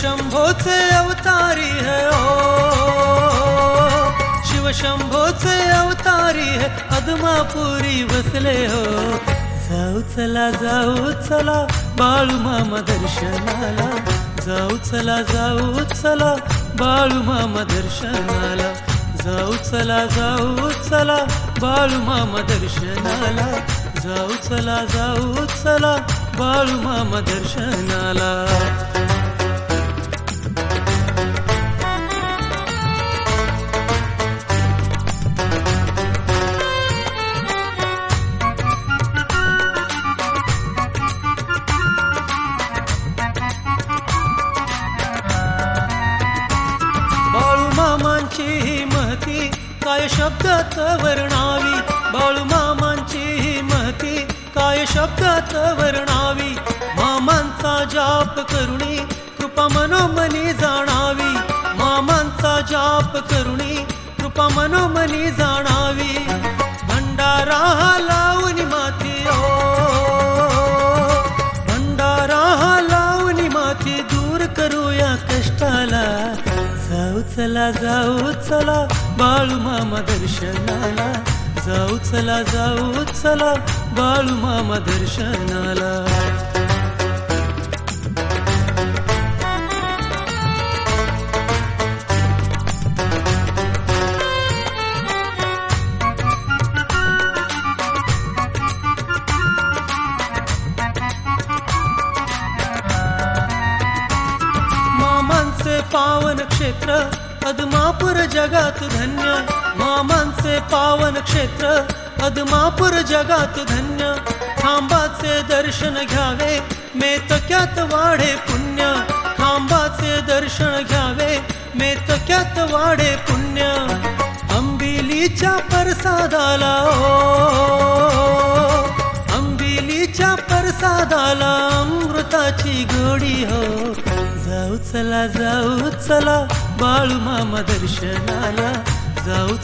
शिवशंभोचे अवतारी है ओ, शिवशंभोचे अवतारी है अदमापुरी बसले हो. जाऊ चला बाळू मामा दर्शनाला, जाऊ चला बाळू मामा दर्शनाला, जाऊ चला बाळू मामा दर्शनाला, जाऊ चला बाळू मामा दर्शनाला. ही महती काय शब्दात वर्णावी, बाळू मामांची ही महती काय शब्दात वर्णावी. मामांचा जाप करुणी कृपा मनोमनी जाणावी, मामांचा जाप करुणी कृपा मनोमनी जाणावी. भंडारा लावून माती ओ, भंडारा लावून माती दूर करूया कष्टाला. जाऊ चला बाळू मामा दर्शनाला, जाऊ चला बाळू मामा दर्शनाला. मामांचे पावन क्षेत्र अदमापूर जगात धन्य, मामांचे पावन क्षेत्र अदमापूर जगात धन्य. खांबाचे दर्शन घ्यावे मेतक्यात वाढे पुण्य, खांबाचे दर्शन घ्यावे मेतक्यात वाढे पुण्य. अंबिलीच्या प्रसादाला ओ, अंबिलीच्या प्रसादाला अमृताची गोडी हो. जाऊ चला बाळू मामा दर्शनाला, जाऊ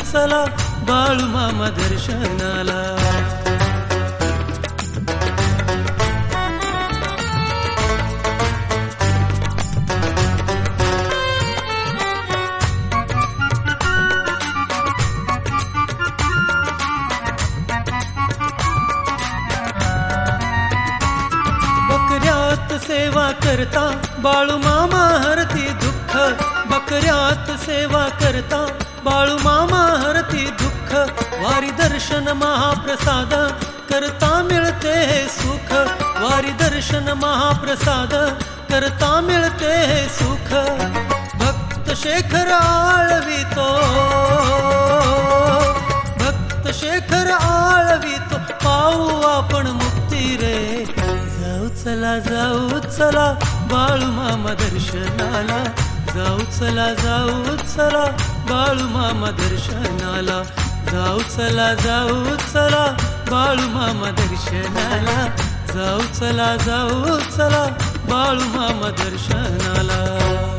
चला बाळू मामा दर्शनाला. सेवा करता बाळू मामा हरती दुःख, बकऱ्यात सेवा करता बाळू मामा हरती दुःख. वारी दर्शन महाप्रसाद करता मिळते सुख, वारी दर्शन महाप्रसाद करता मिळते सुख. भक्त शेखर आळवितो, भक्त शेखर आळवितो पाहू आपण मुक्ती रे. जाऊ चला बाळू मामा दर्शनाला, जाऊ चला बाळू मामा दर्शनाला, जाऊ चला बाळू मामा दर्शनाला, जाऊ चला बाळू मामा दर्शनाला.